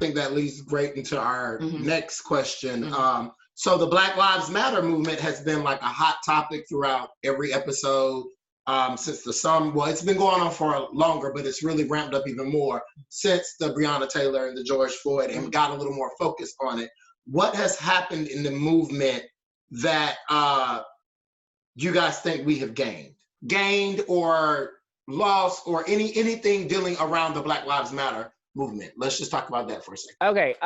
think that leads great into our next question. So the Black Lives Matter movement has been like a hot topic throughout every episode since the summer. Well, it's been going on for longer, but it's really ramped up even more since the Breonna Taylor and the George Floyd, and got a little more focused on it. What has happened in the movement that you guys think we have gained or lost, or anything dealing around the Black Lives Matter movement? Let's just talk about that for a second. Okay.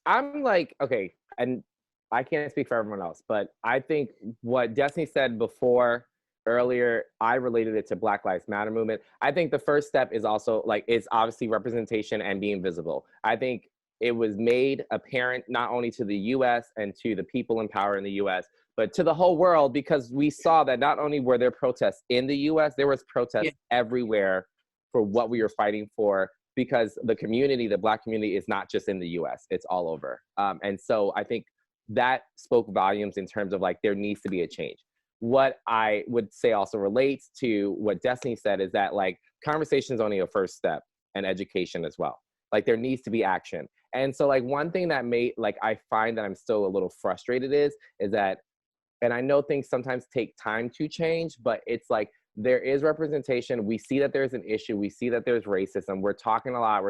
I'm like, okay, and I can't speak for everyone else, but I think what Destiny said before earlier, I related it to Black Lives Matter movement. I think the first step is also like, it's obviously representation and being visible. I think it was made apparent not only to the US and to the people in power in the US, but to the whole world, because we saw that not only were there protests in the US, there was protests everywhere for what we were fighting for, because the community, the Black community, is not just in the US, it's all over. And so I think that spoke volumes in terms of like, there needs to be a change. What I would say also relates to what Destiny said is that like, conversation is only a first step, and education as well. Like, there needs to be action. And so like, one thing that I find that I'm still a little frustrated is that, and I know things sometimes take time to change, but it's like, there is representation. We see that there's an issue. We see that there's racism. We're talking a lot.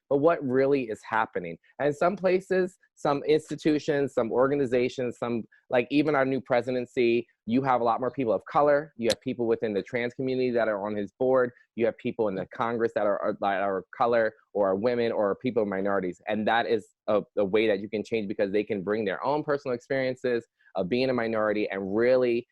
But what really is happening? And some places, some institutions, some organizations, some, like even our new presidency, you have a lot more people of color. You have people within the trans community that are on his board. You have people in the Congress that are color, or are women, or people of minorities. And that is a way that you can change, because they can bring their own personal experiences of being a minority and really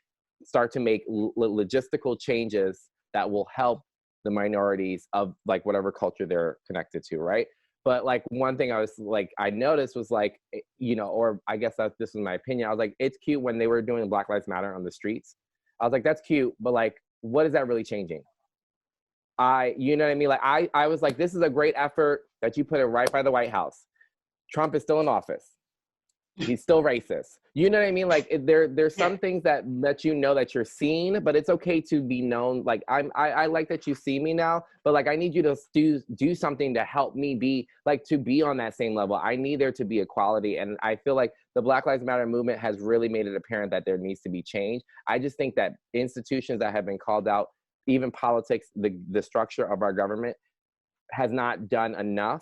start to make logistical changes that will help the minorities of like whatever culture they're connected to, right? But like, one thing I noticed was like, you know, or I guess this was my opinion. I was like, it's cute when they were doing Black Lives Matter on the streets. I was like, that's cute, but like, what is that really changing? You know what I mean? Like, I was like, this is a great effort that you put it right by the White House. Trump is still in office. He's still racist. You know what I mean? Like, there's some things that you know that you're seen, but it's okay to be known. Like, I like that you see me now, but like, I need you to do something to help me be like, to be on that same level. I need there to be equality. And I feel like the Black Lives Matter movement has really made it apparent that there needs to be change. I just think that institutions that have been called out, even politics, the structure of our government has not done enough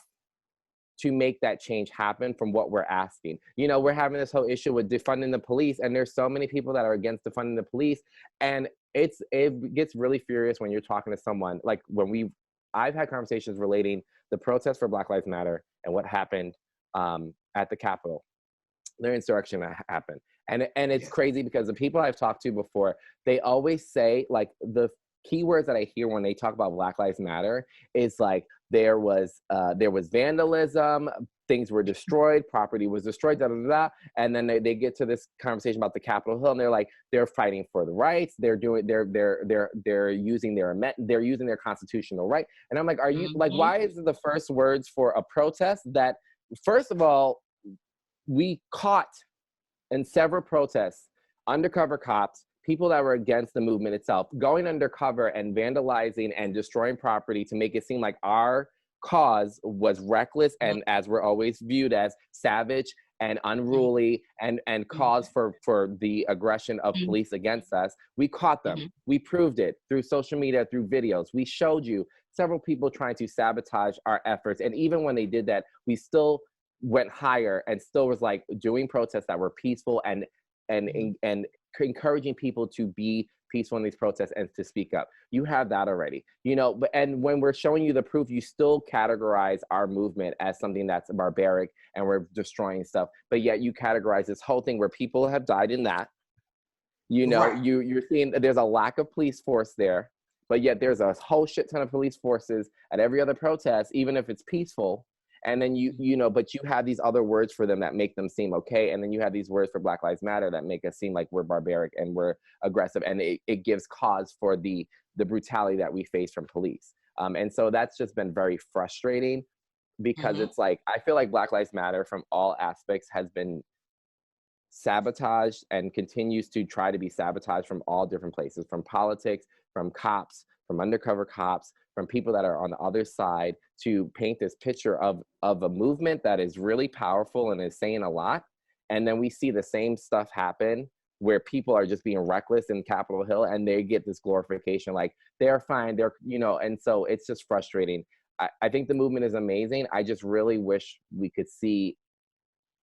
to make that change happen from what we're asking. You know, we're having this whole issue with defunding the police, and there's so many people that are against defunding the police. And it gets really furious when you're talking to someone, like I've had conversations relating the protests for Black Lives Matter and what happened at the Capitol, the insurrection that happened. And it's crazy, because the people I've talked to before, they always say, like, the keywords that I hear when they talk about Black Lives Matter is like, there was vandalism, things were destroyed, property was destroyed, da da da. And then they get to this conversation about the Capitol Hill, and they're like, they're fighting for the rights, they're using their constitutional right. And I'm like, are you like, why is it the first words for a protest that, first of all, we caught in several protests undercover cops, people that were against the movement itself, going undercover and vandalizing and destroying property to make it seem like our cause was reckless, and as we're always viewed as savage and unruly and cause for the aggression of police against us. We caught them. We proved it through social media, through videos. We showed you several people trying to sabotage our efforts. And even when they did that, we still went higher and still was like doing protests that were peaceful and encouraging people to be peaceful in these protests and to speak up. You have that already, you know, and when we're showing you the proof, you still categorize our movement as something that's barbaric and we're destroying stuff, but yet you categorize this whole thing where people have died in that, you know, right. You're seeing there's a lack of police force there, but yet there's a whole shit ton of police forces at every other protest, even if it's peaceful. And then you know, but you have these other words for them that make them seem okay. And then you have these words for Black Lives Matter that make us seem like we're barbaric and we're aggressive. And it gives cause for the brutality that we face from police. And so that's just been very frustrating, because it's like, I feel like Black Lives Matter from all aspects has been sabotaged and continues to try to be sabotaged from all different places, from politics, from cops, from undercover cops, from people that are on the other side, to paint this picture of a movement that is really powerful and is saying a lot. And then we see the same stuff happen where people are just being reckless in Capitol Hill, and they get this glorification, like they're fine, they're, you know, and so it's just frustrating. I think the movement is amazing. I just really wish we could see,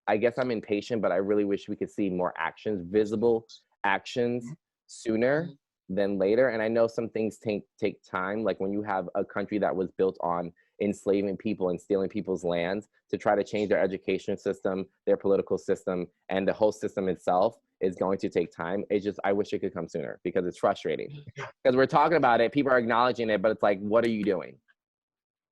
I guess I'm impatient, but I really wish we could see more actions, visible actions sooner than later. And I know some things take time, like when you have a country that was built on enslaving people and stealing people's lands, to try to change their education system, their political system, and the whole system itself is going to take time. It's just, I wish it could come sooner, because it's frustrating. Because we're talking about it, people are acknowledging it, but it's like, what are you doing?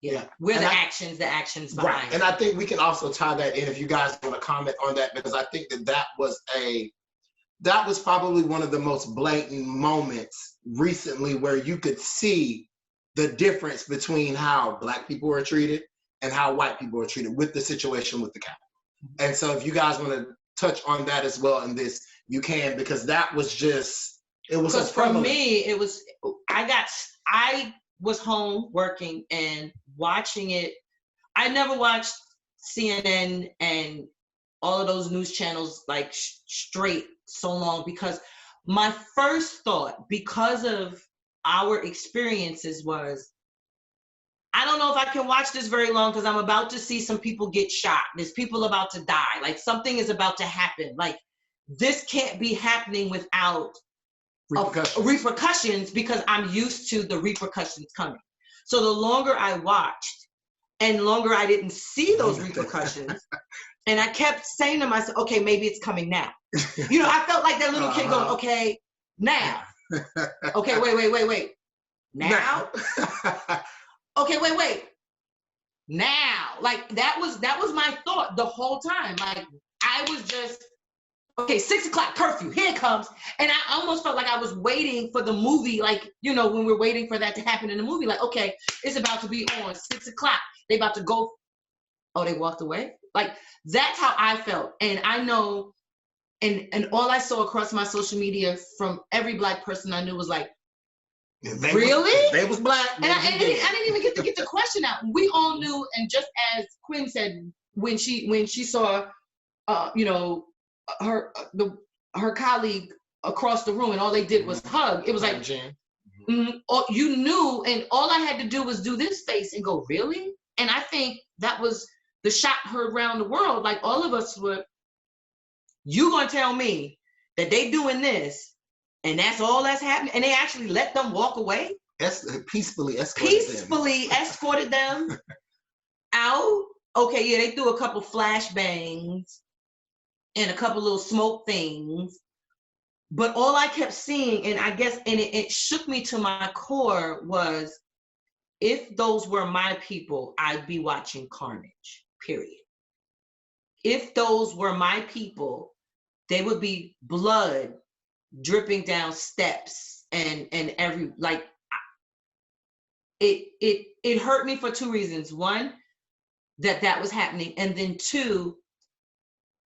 Yeah, we're the actions behind right. And I think we can also tie that in, if you guys want to comment on that, because I think that was probably one of the most blatant moments recently where you could see the difference between how Black people are treated and how white people are treated with the situation with the Capitol. And so if you guys want to touch on that as well in this, you can, because that was just, it was so prevalent. For me, it was, I was home working and watching it. I never watched CNN and all of those news channels like straight so long, because my first thought, because of our experiences, was, I don't know if I can watch this very long, because I'm about to see some people get shot. There's people about to die. Like, something is about to happen. Like, this can't be happening without repercussions, because I'm used to the repercussions coming. So the longer I watched and longer I didn't see those repercussions, and I kept saying to myself, okay, maybe it's coming now. You know, I felt like that little kid going, okay, now. Okay, wait. Now? Okay, wait. Now. Like, that was my thought the whole time. Like, I was just, okay, 6 o'clock curfew, here it comes. And I almost felt like I was waiting for the movie, like, you know, when we're waiting for that to happen in the movie, like, okay, it's about to be on 6 o'clock. They about to go. Oh, they walked away? Like, that's how I felt. And I know, and all I saw across my social media from every Black person I knew was like, really? They was Black. And I didn't even get to get the question out. We all knew, and just as Quinn said, when she saw, you know, her colleague across the room, and all they did was hug. It was like, you knew, and all I had to do was do this face and go, really? And I think that was the shot heard around the world. Like, all of us were, you gonna tell me that they doing this, and that's all that's happening, and they actually let them walk away? Peacefully escorted them out? Okay, yeah, they threw a couple flashbangs and a couple little smoke things. But all I kept seeing, and I guess, and it shook me to my core, was, if those were my people, I'd be watching carnage, period. If those were my people, they would be blood dripping down steps and every, like, it hurt me for two reasons. One, that was happening. And then two,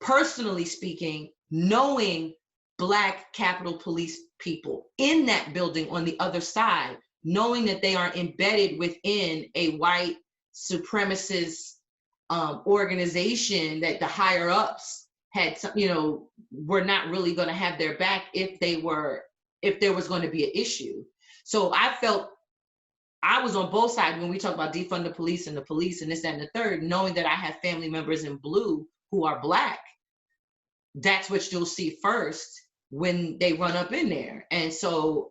personally speaking, knowing Black Capitol Police people in that building on the other side, knowing that they are embedded within a white supremacist organization, that the higher ups had some, you know, were not really going to have their back if there was going to be an issue. So I felt I was on both sides when we talk about defund the police and this, that, and the third, knowing that I have family members in blue who are Black. That's what you'll see first when they run up in there. And so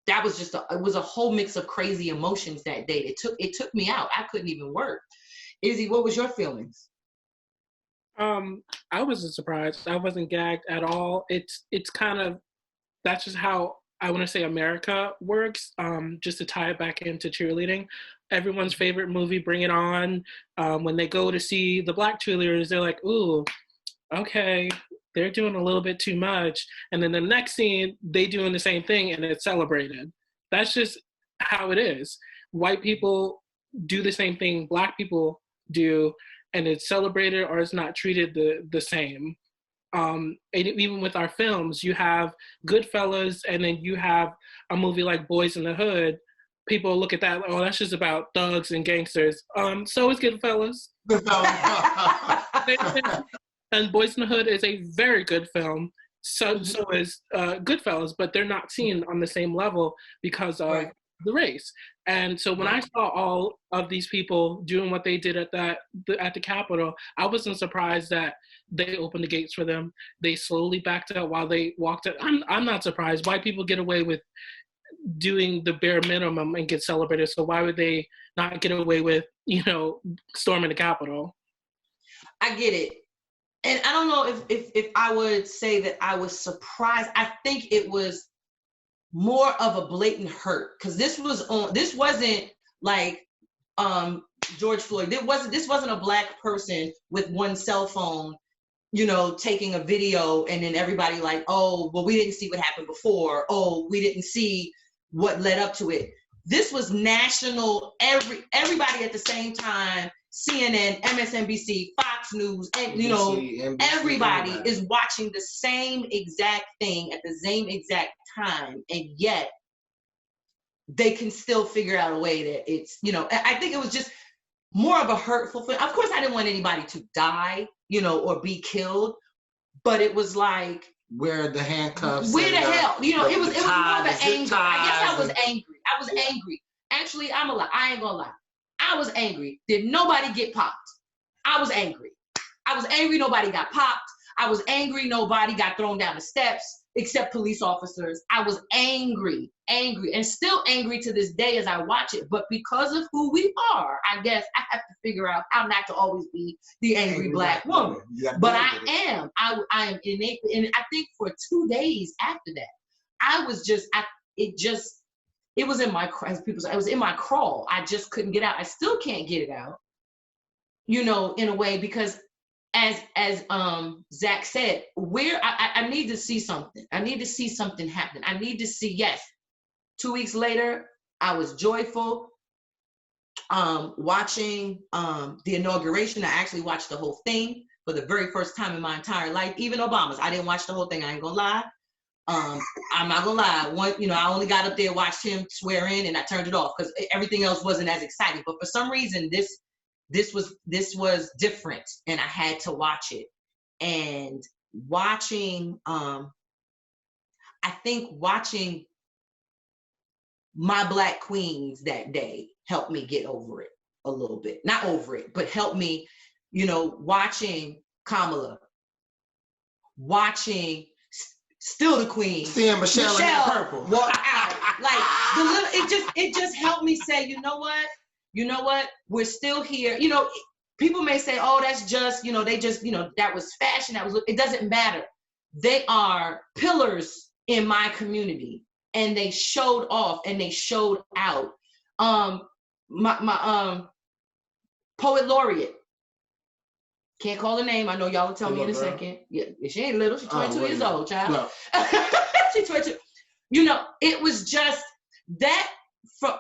that was just it was a whole mix of crazy emotions that day. It took me out. I couldn't even work. Izzy, what was your feelings? I wasn't surprised. I wasn't gagged at all. It's kind of, that's just how I want to say America works. Just to tie it back into cheerleading, everyone's favorite movie, Bring It On. When they go to see the Black cheerleaders, they're like, ooh, okay, they're doing a little bit too much. And then the next scene, they doing the same thing and it's celebrated. That's just how it is. White people do the same thing Black people do, and it's celebrated or it's not treated the same. And even with our films, you have Goodfellas, and then you have a movie like Boys in the Hood. People look at that, oh, that's just about thugs and gangsters. So is Goodfellas. And Boys in the Hood is a very good film. So is Goodfellas, but they're not seen on the same level because of the race. And so when I saw all of these people doing what they did at the Capitol, I wasn't surprised that they opened the gates for them. They slowly backed out while they walked out. I'm not surprised. White people get away with doing the bare minimum and get celebrated. So why would they not get away with, storming the Capitol? I get it. And I don't know if I would say that I was surprised. I think it was more of a blatant hurt, because this wasn't like George Floyd. This wasn't a Black person with one cell phone, taking a video, and then everybody like, oh, well, we didn't see what happened before. Oh, we didn't see what led up to it. This was national. Everybody at the same time. CNN, MSNBC, Fox News, and NBC, everybody is watching the same exact thing at the same exact time, and yet they can still figure out a way that it's, I think it was just more of a hurtful thing. Of course, I didn't want anybody to die, or be killed, but it was like, where the handcuffs? Where the hell? It was more of an anger. I guess I was angry. Actually, I ain't gonna lie. I was angry. Did nobody get popped? I was angry. Nobody got popped. I was angry. Nobody got thrown down the steps except police officers. I was angry, and still angry to this day as I watch it. But because of who we are, I guess I have to figure out how not to always be the angry Black woman. But I am. I am innate. And I think for 2 days after that, I was just, it was in my, as people say, it was in my crawl. I just couldn't get out. I still can't get it out, in a way, because as Zach said, I need to see something. I need to see something happen. I need to see, yes. 2 weeks later, I was joyful watching the inauguration. I actually watched the whole thing for the very first time in my entire life. Even Obama's, I didn't watch the whole thing. I ain't gonna lie. I'm not gonna lie. I only got up there, watched him swear in, and I turned it off because everything else wasn't as exciting. But for some reason, this was different, and I had to watch it. And watching, I think watching my Black queens that day helped me get over it a little bit. Not over it, but helped me, watching Kamala, watching. Still the queen. Seeing Michelle in purple. Walk out. Like it just helped me say, you know what? We're still here. People may say, oh, that's just, they just, that was fashion. It doesn't matter. They are pillars in my community, and they showed off and they showed out. My poet laureate. Can't call her name. I know y'all will tell me in a second. Yeah, she ain't little. She's 22 years old, child. No. She's 22. It was just that.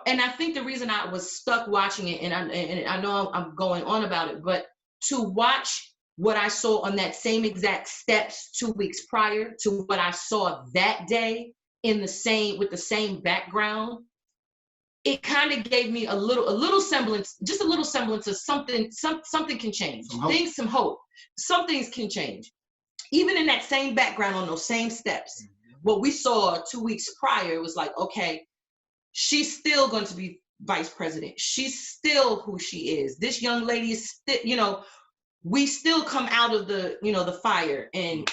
And I think the reason I was stuck watching it, and I know I'm going on about it, but to watch what I saw on that same exact steps 2 weeks prior to what I saw that day with the same background, it kind of gave me a little semblance, just a little semblance of something can change. Some hope. Some things can change. Even in that same background on those same steps, what we saw 2 weeks prior, it was like, okay, she's still going to be vice president. She's still who she is. This young lady is still, we still come out of the fire, and,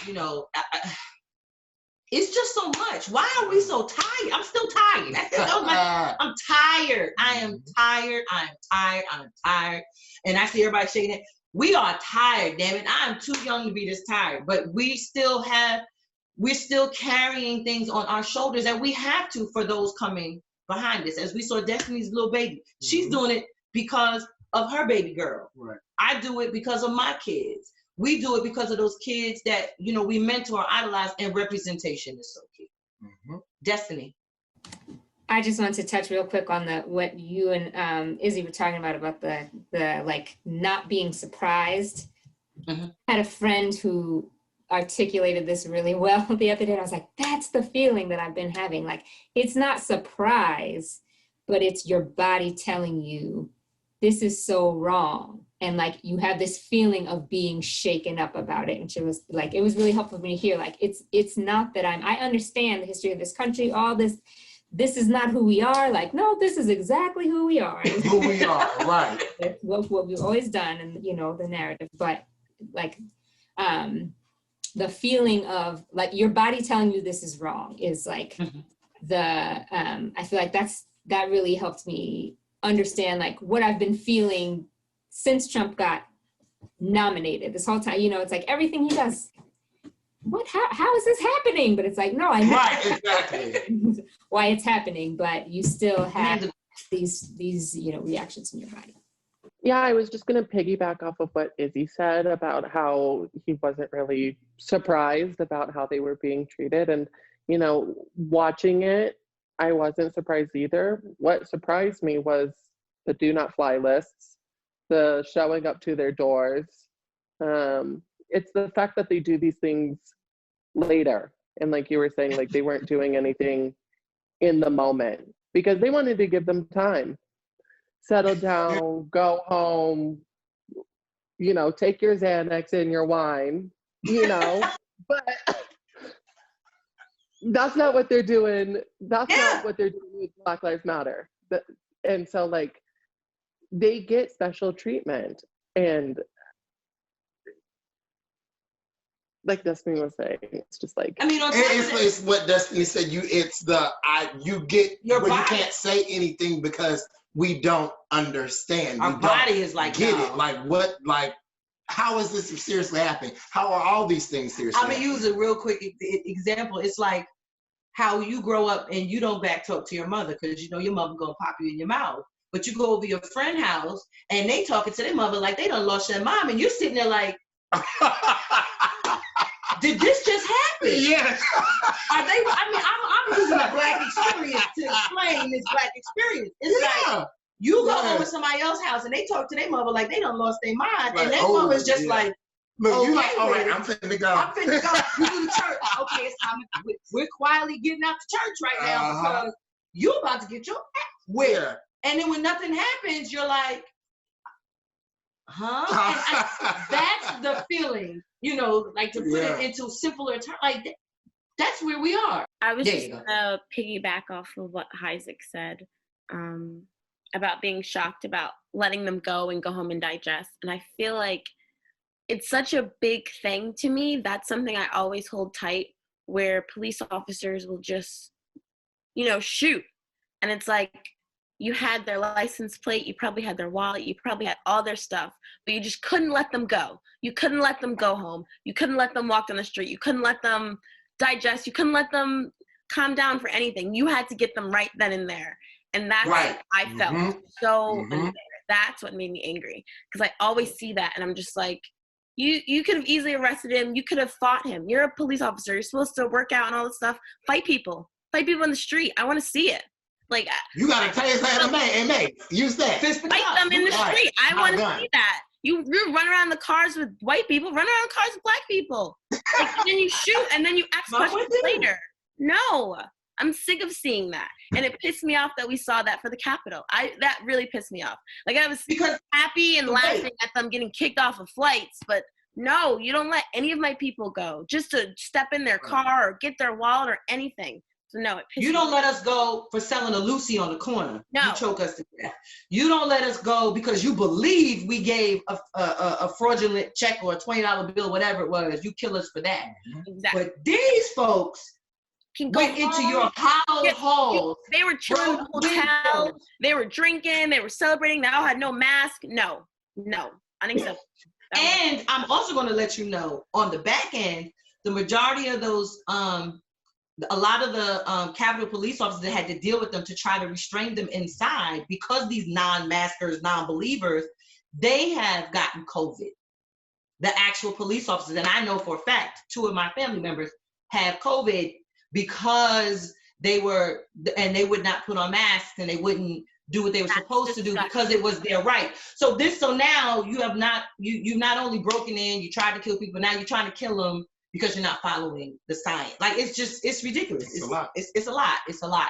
it's just so much. Why are we so tired? I'm still tired. I'm tired. I am tired. And I see everybody shaking it. We are tired, damn it. I am too young to be this tired. But we're still carrying things on our shoulders that we have to for those coming behind us. As we saw Destiny's little baby. She's doing it because of her baby girl. Right. I do it because of my kids. We do it because of those kids that, we mentor, idolize, and representation is so key. Destiny. I just want to touch real quick on what you and Izzy were talking about the like not being surprised. I had a friend who articulated this really well the other day. I was like, that's the feeling that I've been having. Like, it's not surprise, but it's your body telling you this is so wrong. And like, you have this feeling of being shaken up about it. And she was like, it was really helpful for me to hear, like, it's not that I understand the history of this country, all this is not who we are. Like, no, this is exactly who we are. Who we are, right. That's what we've always done, and you know, the narrative. But like, the feeling of like your body telling you this is wrong is like I feel like that really helped me understand like what I've been feeling since Trump got nominated this whole time. You know, it's like everything he does, how is this happening? But it's like, no, I know right, exactly. why it's happening, but you still have these you know, reactions in your body. Yeah, I was just going to piggyback off of what Izzy said about how he wasn't really surprised about how they were being treated. And, you know, watching it, I wasn't surprised either. What surprised me was the do not fly lists, the showing up to their doors. It's the fact that they do these things later. And like you were saying, like they weren't doing anything in the moment because they wanted to give them time. Settle down, go home, you know, take your Xanax and your wine, you know, but that's not what they're doing. That's not what they're doing with Black Lives Matter. And so like they get special treatment, and like Destiny was saying, it's just like, I mean, it's what Destiny said. You get your where body. You can't say anything because we don't understand. Our body is like, get no. it. Like what? Like how is this seriously happening? How are all these things seriously? I'm gonna use a real quick example. It's like how you grow up and you don't back talk to your mother because you know your mother gonna pop you in your mouth. But you go over your friend's house and they talking to their mother like they done lost their mom, and you're sitting there like, did this just happen? Yes. Are they? I mean, I'm using a Black experience to explain this Black experience. It's like you go over somebody else's house and they talk to their mother like they done lost their mind, Like, and their mother's just like, look, you like, okay, all right, baby. I'm finna go. I'm finna go. You do the church. Okay, it's time. We're quietly getting out the church right now because you about to get your ass whipped. Yeah. And then when nothing happens, you're like, huh? And that's the feeling, you know, like to put it into simpler terms, like that's where we are. I was There just you go. gonna piggyback off of what Isaac said about being shocked about letting them go and go home and digest. And I feel like it's such a big thing to me. That's something I always hold tight, where police officers will just, you know, shoot. And it's like, you had their license plate, you probably had their wallet, you probably had all their stuff, but you just couldn't let them go. You couldn't let them go home. You couldn't let them walk down the street. You couldn't let them digest. You couldn't let them calm down for anything. You had to get them right then and there. And that's what I felt so unfair. That's what made me angry, because I always see that and I'm just like, you could have easily arrested him. You could have fought him. You're a police officer. You're supposed to work out and all this stuff. Fight people in the street. I want to see it. Like, you got to taste that and use that. Fight them in the street. I want to see that. You run around the cars with white people, run around cars with black people. Like, and then you shoot and then you ask questions later. No, I'm sick of seeing that. And it pissed me off that we saw that for the Capitol. That really pissed me off. Like, I was happy and laughing at them getting kicked off of flights, but no, you don't let any of my people go just to step in their car or get their wallet or anything. So no, it pisses You me don't off. let us go for selling a Lucy on the corner. No. You choke us to death. You don't let us go because you believe we gave a fraudulent check or a $20 bill, whatever it was. You kill us for that. Exactly. But these folks Can go went into home, your household. They were chilling in the hotel. They were drinking. They were celebrating. They all had no mask. No, unacceptable. And I'm also going to let you know, on the back end, the majority of those, a lot of the Capitol police officers that had to deal with them to try to restrain them inside, because these non-maskers, non-believers, they have gotten COVID. The actual police officers, and I know for a fact, 2 of my family members have COVID because they would not put on masks and they wouldn't do what they were supposed to do because it was their right. So now you have not, you not only broken in, you tried to kill people, now you're trying to kill them because you're not following the science. Like, it's ridiculous. It's a lot. It's a lot.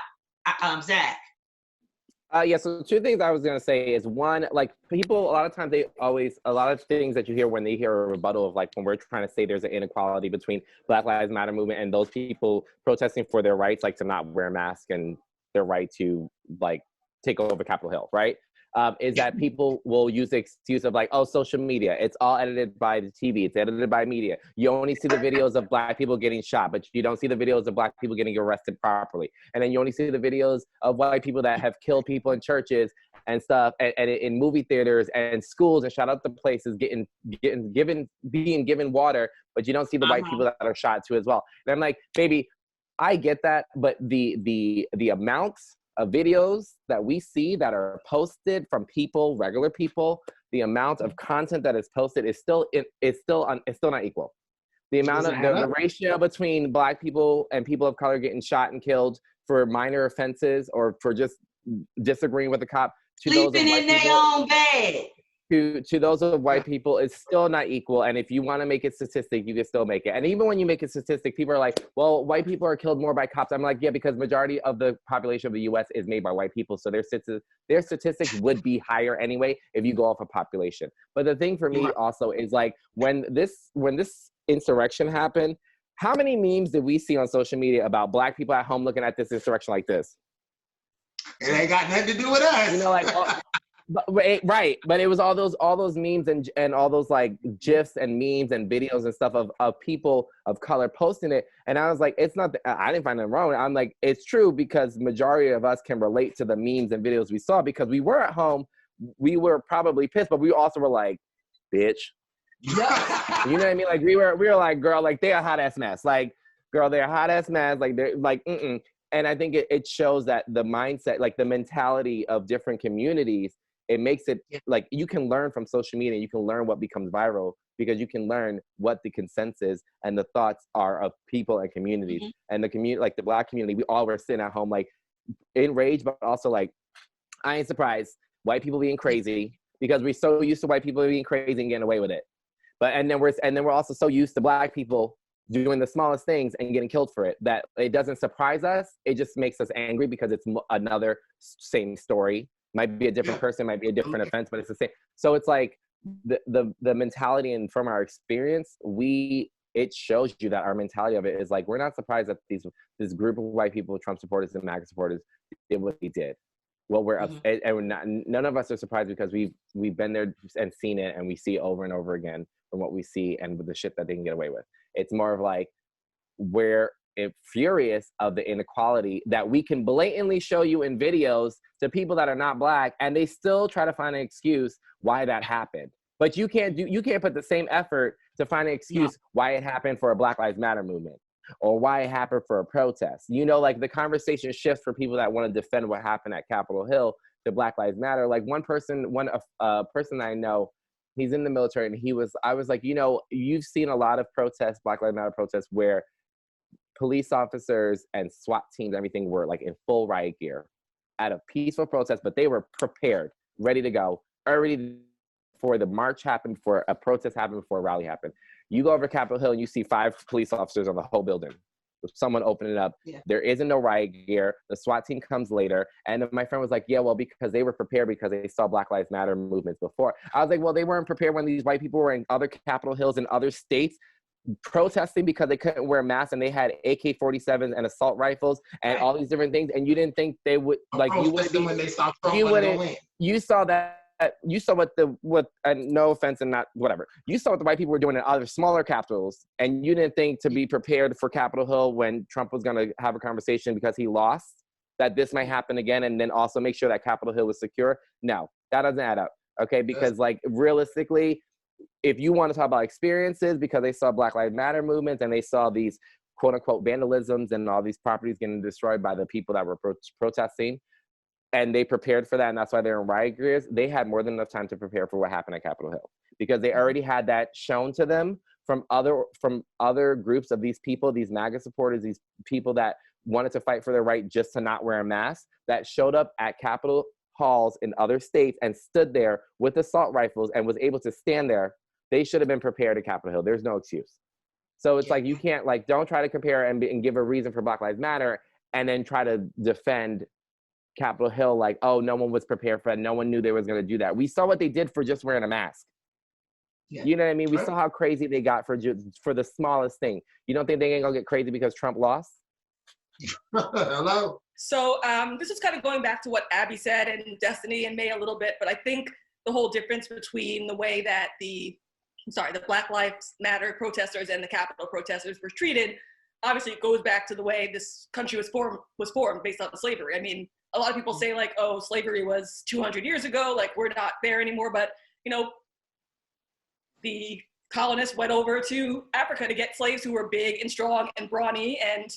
Zach. Yeah, so two things I was gonna say is one, like people, a lot of times a lot of things that you hear when they hear a rebuttal of like when we're trying to say there's an inequality between Black Lives Matter movement and those people protesting for their rights, like to not wear a mask and their right to like take over Capitol Hill, right? Is that people will use the excuse of like, oh, social media, it's all edited by the TV, it's edited by media. You only see the videos of Black people getting shot, but you don't see the videos of Black people getting arrested properly. And then you only see the videos of white people that have killed people in churches and stuff, and in movie theaters and schools and shot up the places, being given water, but you don't see the white people that are shot too as well. And I'm like, baby, I get that, but the amounts of videos that we see that are posted from people, regular people, the amount of content that is posted is still not equal. The amount of the ratio between Black people and people of color getting shot and killed for minor offenses or for just disagreeing with the cop to sleeping those of in their own bed. To those of white people is still not equal. And if you want to make it statistic, you can still make it. And even when you make it statistic, people are like, well, white people are killed more by cops. I'm like, yeah, because majority of the population of the US is made by white people. So their statistics would be higher anyway if you go off of population. But the thing for me also is like, when this insurrection happened, how many memes did we see on social media about Black people at home looking at this insurrection like this? It ain't got nothing to do with us. You know, like, right, but it was all those memes and all those like GIFs and memes and videos and stuff of people of color posting it, and I was like, it's not. I didn't find it wrong. I'm like, it's true because majority of us can relate to the memes and videos we saw because we were at home. We were probably pissed, but we also were like, bitch. Yeah. You know what I mean? Like we were like, girl, like they're a hot ass mess. Like, girl, they're a hot ass mess. Like they're like, mm-mm. And I think it shows that the mindset, like the mentality of different communities. It makes it like you can learn from social media. You can learn what becomes viral because you can learn what the consensus and the thoughts are of people and communities. Mm-hmm. And the community, like the Black community, we all were sitting at home like enraged, but also like, I ain't surprised. White people being crazy because we're so used to white people being crazy and getting away with it. But and then we're also so used to Black people doing the smallest things and getting killed for it that it doesn't surprise us. It just makes us angry because it's another same story. Might be a different person, might be a different offense, but it's the same. So it's like the mentality, and from our experience, it shows you that our mentality of it is like, we're not surprised that this group of white people, Trump supporters and MAGA supporters, did what they did. Well, and we're not, none of us are surprised because we've been there and seen it, and we see over and over again from what we see and with the shit that they can get away with. It's more of like, we're furious of the inequality that we can blatantly show you in videos to people that are not Black, and they still try to find an excuse why that happened. But you can't put the same effort to find an excuse why it happened for a Black Lives Matter movement or why it happened for a protest. You know, like the conversation shifts for people that want to defend what happened at Capitol Hill to Black Lives Matter. Like one person I know, he's in the military, and I was like, you know, you've seen a lot of protests, Black Lives Matter protests, where police officers and SWAT teams, everything were like in full riot gear at a peaceful protest, but they were prepared, ready to go, already before the march happened, before a protest happened, before a rally happened. You go over to Capitol Hill and you see 5 police officers on the whole building. Someone opened it up. Yeah. There isn't no riot gear. The SWAT team comes later. And my friend was like, yeah, well, because they were prepared because they saw Black Lives Matter movements before. I was like, well, they weren't prepared when these white people were in other Capitol Hills in other states protesting because they couldn't wear masks and they had AK-47s and assault rifles and all these different things, and you didn't think they would like you wouldn't be, when they stopped you wouldn't you saw what and no offense and not whatever, you saw what the white people were doing in other smaller capitals, and you didn't think to be prepared for Capitol Hill when Trump was going to have a conversation because he lost, that this might happen again, and then also make sure that Capitol Hill was secure. No, that doesn't add up. Okay, because like realistically, if you want to talk about experiences, because they saw Black Lives Matter movements and they saw these quote unquote vandalisms and all these properties getting destroyed by the people that were protesting, and they prepared for that, and that's why they're in riot gears, they had more than enough time to prepare for what happened at Capitol Hill, because they already had that shown to them from other groups of these people, these MAGA supporters, these people that wanted to fight for their right just to not wear a mask, that showed up at Capitol halls in other states and stood there with assault rifles and was able to stand there. They should have been prepared at Capitol Hill. There's no excuse. So it's like, you can't, like, don't try to compare and give a reason for Black Lives Matter and then try to defend Capitol Hill like, oh, no one was prepared for that. No one knew they was going to do that. We saw what they did for just wearing a mask. Yeah. You know what I mean? We saw how crazy they got for the smallest thing. You don't think they ain't going to get crazy because Trump lost? Hello? So this is kind of going back to what Abby said and Destiny and May a little bit, but I think the whole difference between the way that the Black Lives Matter protesters and the Capitol protesters were treated, obviously it goes back to the way this country was formed based on slavery. I mean, a lot of people say like, oh, slavery was 200 years ago, like we're not there anymore, but you know, the colonists went over to Africa to get slaves who were big and strong and brawny and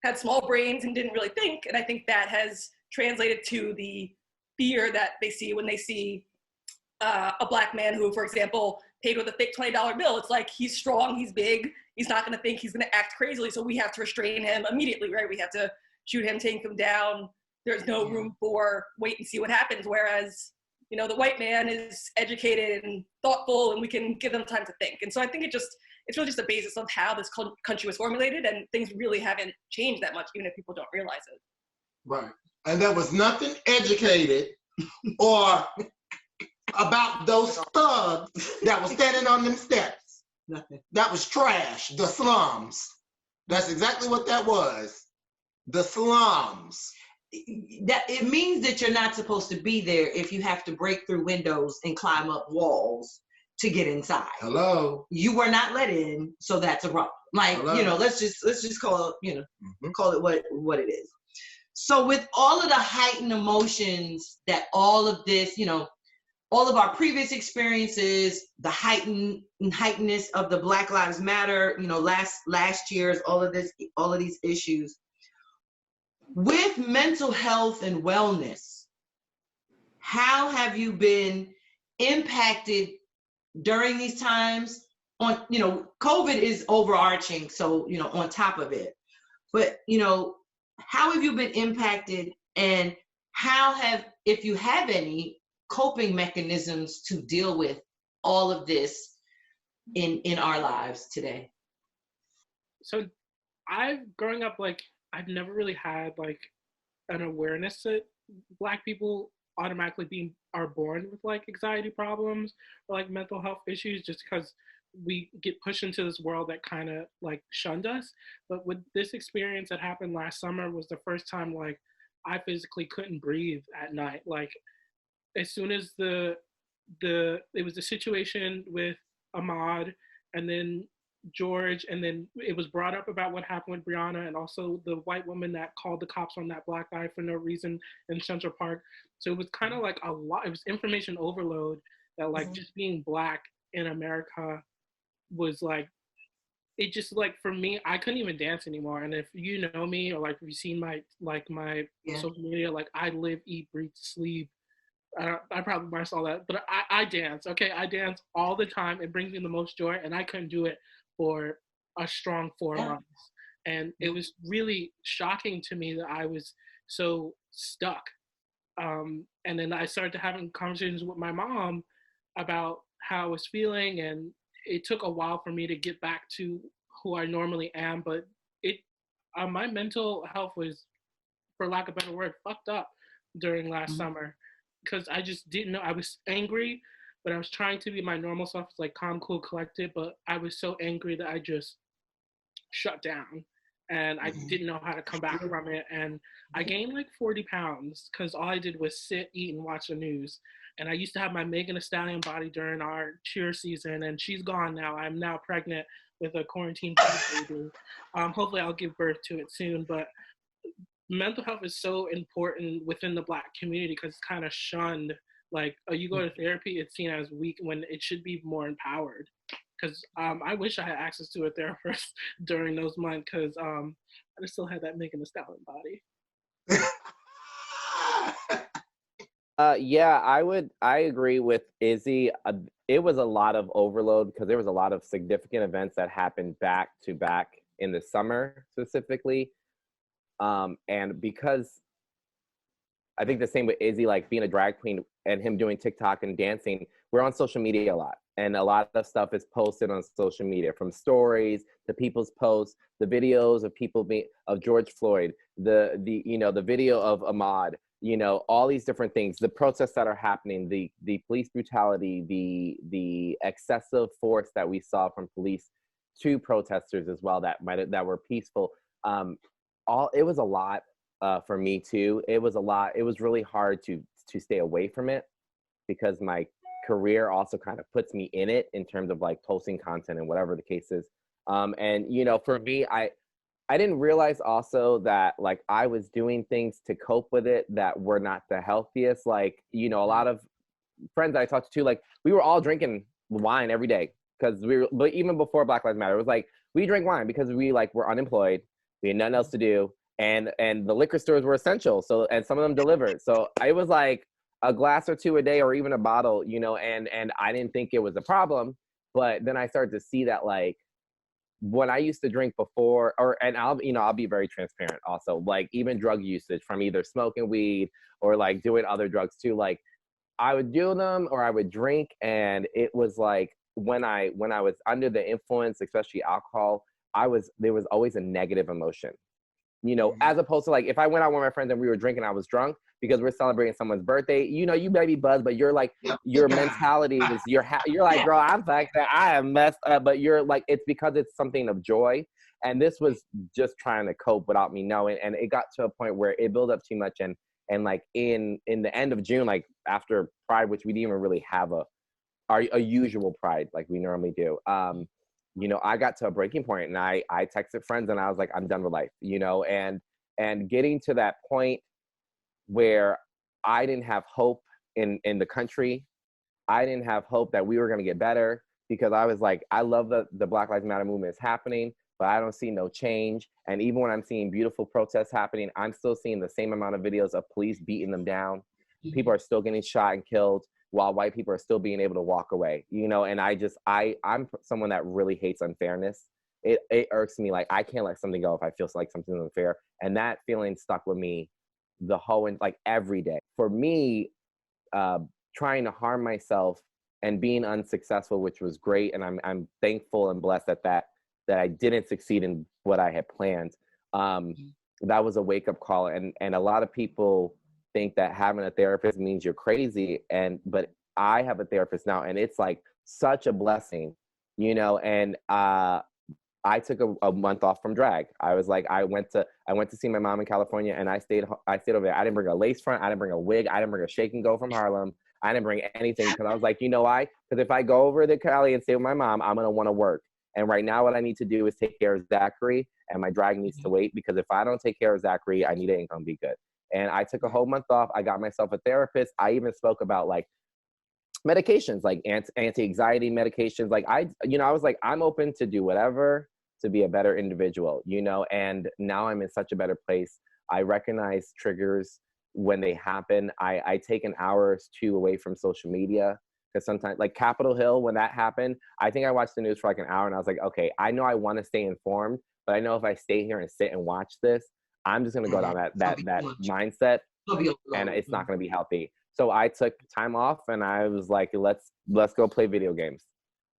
had small brains and didn't really think. And I think that has translated to the fear that they see when they see a Black man who, for example, paid with a fake $20 bill. It's like, he's strong, he's big, he's not gonna think he's gonna act crazily, so we have to restrain him immediately, right? We have to shoot him, take him down. There's no room for wait and see what happens. Whereas, you know, the white man is educated and thoughtful and we can give them time to think. And so I think it's really just the basis of how this country was formulated, and things really haven't changed that much, even if people don't realize it. Right. And there was nothing educated or about those thugs that was standing on them steps. Nothing. That was trash. The slums. That's exactly what that was. The slums. That it means that you're not supposed to be there if you have to break through windows and climb up walls to get inside. Hello. You were not let in, so that's a problem. Like, Hello. you know, let's just call it, you know, call it what it is. So with all of the heightened emotions that all of this, you know, all of our previous experiences, the heightenedness of the Black Lives Matter, you know, last year's, all of these issues, with mental health and wellness, how have you been impacted during these times? On, you know, COVID is overarching, so, you know, on top of it, but, you know, how have you been impacted, and how have, if you have any, coping mechanisms to deal with all of this in our lives today? So growing up, like, I've never really had like an awareness that Black people automatically are born with like anxiety problems or like mental health issues, just because we get pushed into this world that kind of like shunned us. But with this experience that happened last summer was the first time like I physically couldn't breathe at night. Like, as soon as it was the situation with Ahmaud and then George, and then it was brought up about what happened with Breonna, and also the white woman that called the cops on that Black guy for no reason in Central Park. So it was kind of like a lot, it was information overload that like just being Black in America was like, it just like, for me, I couldn't even dance anymore. And if you know me, or like if you've seen my social media, like I live, eat, breathe, sleep. I probably might saw that, but I dance. Okay, I dance all the time. It brings me the most joy, and I couldn't do it for a strong 4 months. And it was really shocking to me that I was so stuck. And then I started having conversations with my mom about how I was feeling, and it took a while for me to get back to who I normally am. But my mental health was, for lack of a better word, fucked up during last summer. Because I just didn't know. I was angry, but I was trying to be my normal self, like calm, cool, collected. But I was so angry that I just shut down, and I didn't know how to come back from it. And I gained like 40 pounds because all I did was sit, eat, and watch the news. And I used to have my Megan Thee Stallion body during our cheer season, and she's gone now. I'm now pregnant with a quarantine baby. Hopefully I'll give birth to it soon. But mental health is so important within the Black community because it's kind of shunned. Like, you go to therapy, it's seen as weak when it should be more empowered. Because I wish I had access to a therapist during those months, because I just still had that Megan Thee Stallion body. I agree with Izzy. It was a lot of overload because there was a lot of significant events that happened back to back in the summer specifically. And because I think the same with Izzy, like being a drag queen and him doing TikTok and dancing. We're on social media a lot, and a lot of stuff is posted on social media, from stories to people's posts, the videos of people of George Floyd, the video of Ahmaud, all these different things, the protests that are happening, the police brutality, the excessive force that we saw from police to protesters as well that were peaceful. It was a lot for me too. It was a lot. It was really hard to stay away from it because my career also kind of puts me in it in terms of like posting content and whatever the case is. And for me, I didn't realize also that like I was doing things to cope with it that were not the healthiest. Like, a lot of friends that I talked to, like we were all drinking wine every day because but even before Black Lives Matter, it was like we drink wine because we like were unemployed, we had nothing else to do, and the liquor stores were essential. So, and some of them delivered. So it was like a glass or two a day or even a bottle, and I didn't think it was a problem. But then I started to see that like when I used to drink before, and I'll be very transparent also, like even drug usage from either smoking weed or like doing other drugs too, like I would do them or I would drink, and it was like when I was under the influence, especially alcohol, there was always a negative emotion, as opposed to like if I went out with my friends and we were drinking, I was drunk because we're celebrating someone's birthday. You may be buzzed, but you're like your mentality is you're like, girl, I'm like that. I am messed up, but you're like it's because it's something of joy. And this was just trying to cope without me knowing, and it got to a point where it built up too much, and like in the end of June, like after Pride, which we didn't even really have a usual Pride like we normally do. I got to a breaking point, and I texted friends and I was like, I'm done with life, and getting to that point where I didn't have hope in the country. I didn't have hope that we were going to get better because I was like, I love the Black Lives Matter movement is happening, but I don't see no change. And even when I'm seeing beautiful protests happening, I'm still seeing the same amount of videos of police beating them down. People are still getting shot and killed while white people are still being able to walk away, and I'm someone that really hates unfairness. It irks me. Like I can't let something go if I feel like something's unfair. And that feeling stuck with me the whole, like every day. For me, trying to harm myself and being unsuccessful, which was great. And I'm thankful and blessed that I didn't succeed in what I had planned. That was a wake up call. And a lot of people think that having a therapist means you're crazy. But I have a therapist now, and it's like such a blessing, and I took a month off from drag. I was like, I went to see my mom in California, and I stayed over there. I didn't bring a lace front. I didn't bring a wig. I didn't bring a shake and go from Harlem. I didn't bring anything because I was like, why? Because if I go over to Cali and stay with my mom, I'm going to want to work. And right now what I need to do is take care of Zachary, and my drag needs to wait, because if I don't take care of Zachary, I need an income to be good. And I took a whole month off. I got myself a therapist. I even spoke about like medications, like anti-anxiety medications. Like I was like, I'm open to do whatever to be a better individual, and now I'm in such a better place. I recognize triggers when they happen. I take an hour or two away from social media, because sometimes, like Capitol Hill, when that happened, I think I watched the news for like an hour, and I was like, okay, I know I want to stay informed, but I know if I stay here and sit and watch this, I'm just going to go down that mindset, and it's not going to be healthy. So I took time off, and I was like, let's go play video games.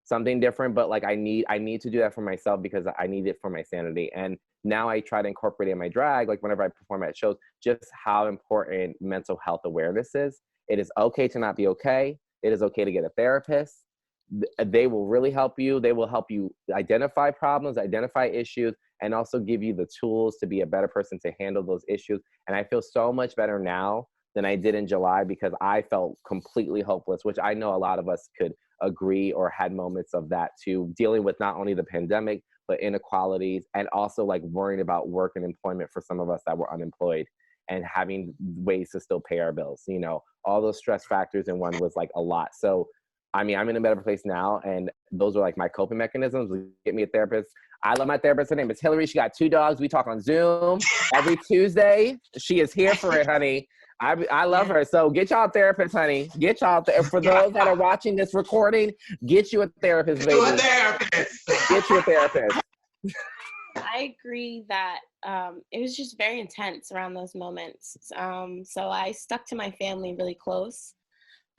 Something different, but like I need to do that for myself, because I need it for my sanity. And now I try to incorporate in my drag, like whenever I perform at shows, just how important mental health awareness is. It is okay to not be okay. It is okay to get a therapist. They will really help you. They will help you identify problems, identify issues, and also give you the tools to be a better person to handle those issues. And I feel so much better now than I did in July, because I felt completely hopeless, which I know a lot of us could agree or had moments of that too, dealing with not only the pandemic, but inequalities, and also like worrying about work and employment for some of us that were unemployed, and having ways to still pay our bills. All those stress factors in one was like a lot. So, I mean, I'm in a better place now, and those are like my coping mechanisms. Get me a therapist. I love my therapist. Her name is Hillary. She got 2 dogs. We talk on Zoom every Tuesday. She is here for it, honey. I love her. So get y'all a therapist, honey. Get y'all for those that are watching this recording, get you a therapist, baby. Get you a therapist. I I agree that it was just very intense around those moments. So I stuck to my family really close.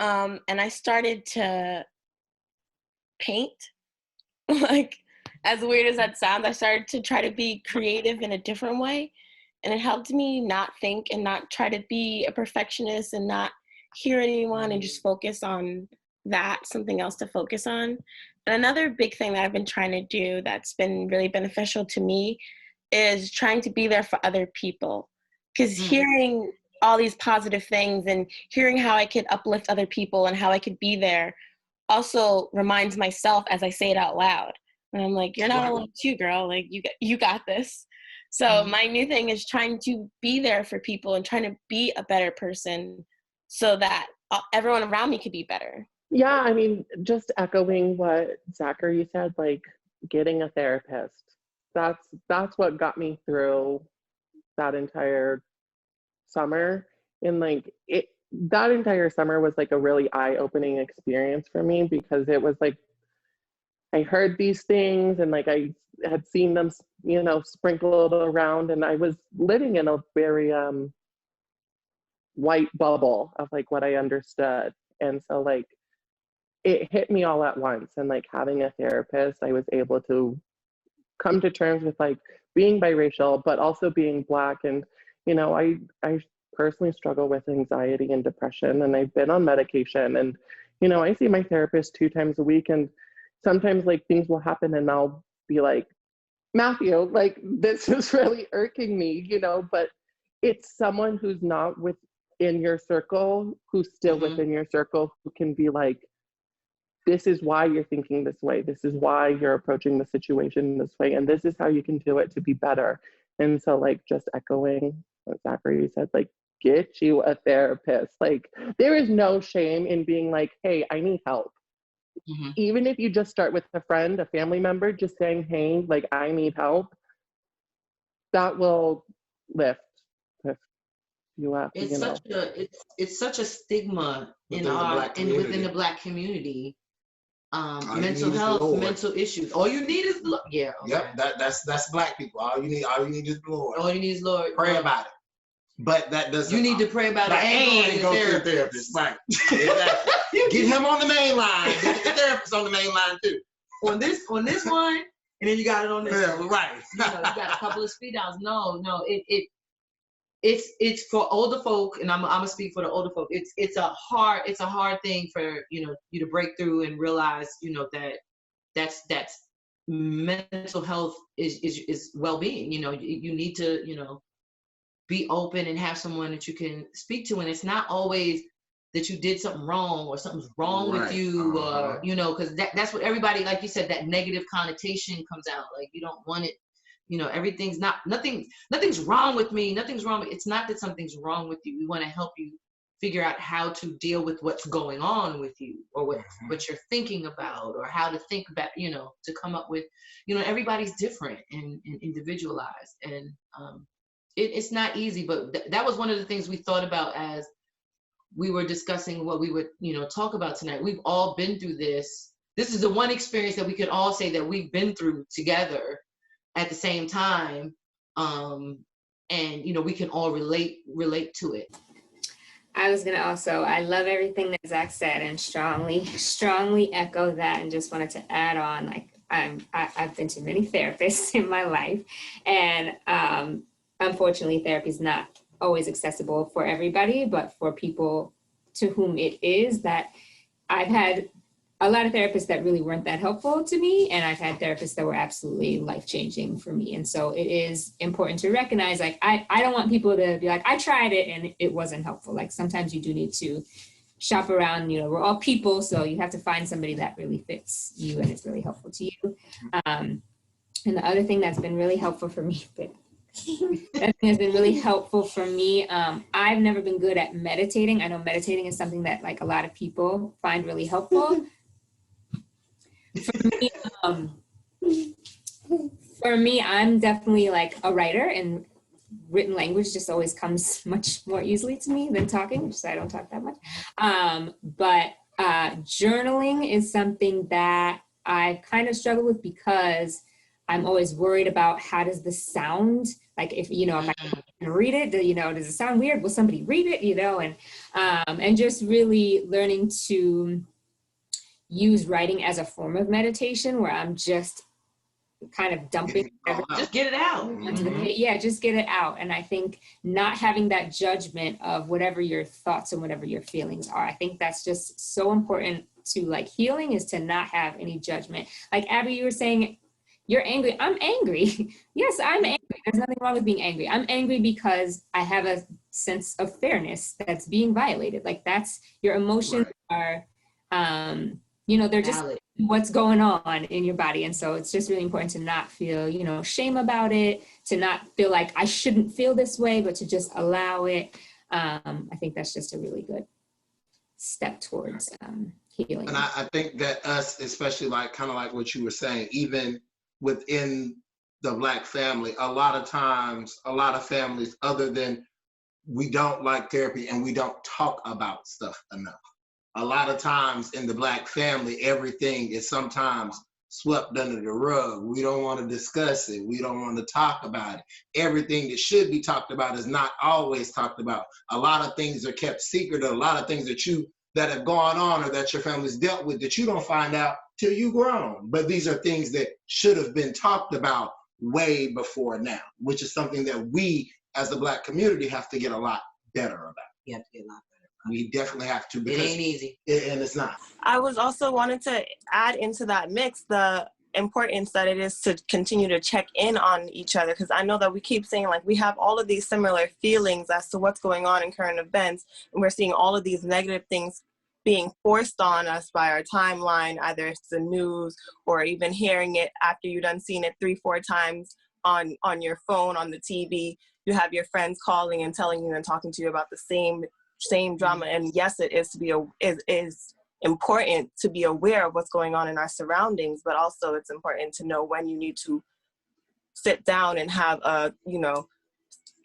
And I started to paint. Like, as weird as that sounds, I started to try to be creative in a different way. And it helped me not think and not try to be a perfectionist and not hear anyone and just focus on that, something else to focus on. And another big thing that I've been trying to do that's been really beneficial to me is trying to be there for other people. Because hearing all these positive things and hearing how I could uplift other people and how I could be there also reminds myself as I say it out loud. And I'm like, you're not alone too, girl. Like, you got this. So my new thing is trying to be there for people and trying to be a better person so that everyone around me could be better. Yeah, I mean, just echoing what Zachary said, like getting a therapist. That's what got me through that entire summer. And like that entire summer was like a really eye-opening experience for me, because it was like I heard these things and like I had seen them, you know, sprinkled around, and I was living in a very white bubble of like what I understood. And so like it hit me all at once, and like having a therapist, I was able to come to terms with like being biracial, but also being Black. And, you know, I personally struggle with anxiety and depression, and I've been on medication, and, you know, I see my therapist 2 times a week, and sometimes like things will happen and I'll be like, Matthew, like this is really irking me, you know, but it's someone who's not within your circle, who's still within your circle, who can be like, this is why you're thinking this way. This is why you're approaching the situation this way. And this is how you can do it to be better. And so like just echoing what Zachary said, like get you a therapist. Like there is no shame in being like, hey, I need help. Even if you just start with a friend, a family member, just saying, hey, like I need help, that will lift you up. It's you know? it's such a stigma Within within the Black community. Mental health, mental issues. All you need is yeah. Okay. Yep, that's Black people. All you need is the Lord. All you need is Lord. Pray about it. But that doesn't. You need to pray about it and go to a therapist. Right. Exactly. Get him on the main line. Get the therapist on the main line too. On this one, and then you got it on this. Yeah, one. right. You got a couple of speed downs. No, it's for older folk, and I'm gonna speak for the older folk. It's a hard thing for you to break through and realize that's mental health is well-being. You need to be open and have someone that you can speak to, and it's not always that you did something wrong or something's wrong with you, or because that's what everybody, like you said, that negative connotation comes out. Like you don't want it. Everything's nothing's wrong with me. Nothing's wrong. It's not that something's wrong with you. We want to help you figure out how to deal with what's going on with you, or what you're thinking about, or how to think about, to come up with, everybody's different and individualized. And it's not easy, but that was one of the things we thought about as we were discussing what we would, talk about tonight. We've all been through this. This is the one experience that we could all say that we've been through together at the same time, and we can all relate to it. I was gonna I love everything that Zach said, and strongly echo that, and just wanted to add on, like I've been to many therapists in my life, and unfortunately therapy is not always accessible for everybody, but for people to whom it is, that I've had a lot of therapists that really weren't that helpful to me, and I've had therapists that were absolutely life-changing for me. And so it is important to recognize, like, I don't want people to be like, I tried it and it wasn't helpful. Like sometimes you do need to shop around, we're all people, so you have to find somebody that really fits you and is really helpful to you. And the other thing that's been really helpful for me, I've never been good at meditating. I know meditating is something that like a lot of people find really helpful. For me, I'm definitely like a writer, and written language just always comes much more easily to me than talking, so I don't talk that much. But journaling is something that I kind of struggle with, because I'm always worried about how does this sound? Like if, you know, if I can read it, you know, does it sound weird? Will somebody read it? You know, and just really learning to use writing as a form of meditation where I'm just kind of dumping just get it out. Yeah, just get it out. And I think not having that judgment of whatever your thoughts and whatever your feelings are, I think that's just so important to like healing, is to not have any judgment. Like Abby, you were saying, you're angry. I'm angry. Yes, I'm angry. There's nothing wrong with being angry. I'm angry because I have a sense of fairness that's being violated. Like that's, your emotions are, you know, they're just what's going on in your body. And so it's just really important to not feel, you know, shame about it, to not feel like I shouldn't feel this way, but to just allow it. I think that's just a really good step towards healing. And I think that us, especially like kind of like what you were saying, even within the Black family, a lot of times, a lot of families, other than we don't like therapy and we don't talk about stuff enough. A lot of times in the Black family, everything is sometimes swept under the rug. We don't want to discuss it. We don't want to talk about it. Everything that should be talked about is not always talked about. A lot of things are kept secret. A lot of things that have gone on or that your family's dealt with that you don't find out till you grown. But these are things that should have been talked about way before now, which is something that we as the Black community have to get a lot better about. You have to get a lot better. We definitely have to, It because ain't easy. And it's not. I was also wanted to add into that mix the importance that it is to continue to check in on each other, because I know that we keep saying like we have all of these similar feelings as to what's going on in current events, and we're seeing all of these negative things being forced on us by our timeline, either it's the news or even hearing it after you've done seen it 3-4 times on your phone, on the TV. You have your friends calling and telling you and talking to you about the same drama. And yes, it is is important to be aware of what's going on in our surroundings, but also it's important to know when you need to sit down and have a, you know,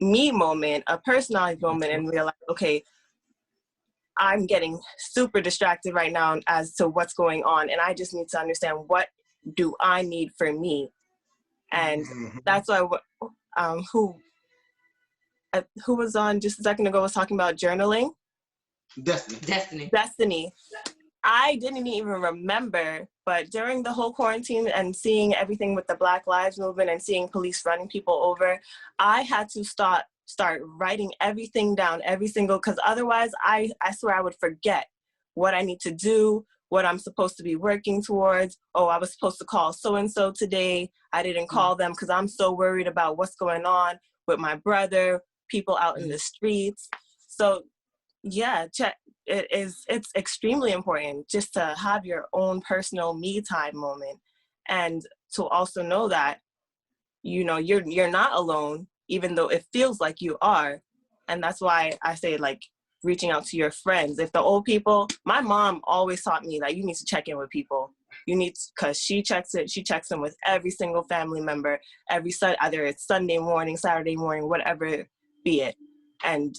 me moment, a personalized moment, and realize, okay, I'm getting super distracted right now as to what's going on, and I just need to understand what do I need for me. And that's why who was on just a second ago was talking about journaling? Destiny. I didn't even remember, but during the whole quarantine and seeing everything with the Black Lives Movement and seeing police running people over, I had to start writing everything down, because otherwise I swear I would forget what I need to do, what I'm supposed to be working towards. Oh, I was supposed to call so-and-so today. I didn't call them because I'm so worried about what's going on with my brother, people out in the streets. So yeah, it's extremely important just to have your own personal me time moment, and to also know that, you know, you're not alone, even though it feels like you are. And that's why I say, like, reaching out to your friends. If the old people, my mom always taught me that you need to check in with people. You need, because she checks in with every single family member every either it's Sunday morning, Saturday morning, whatever be it. And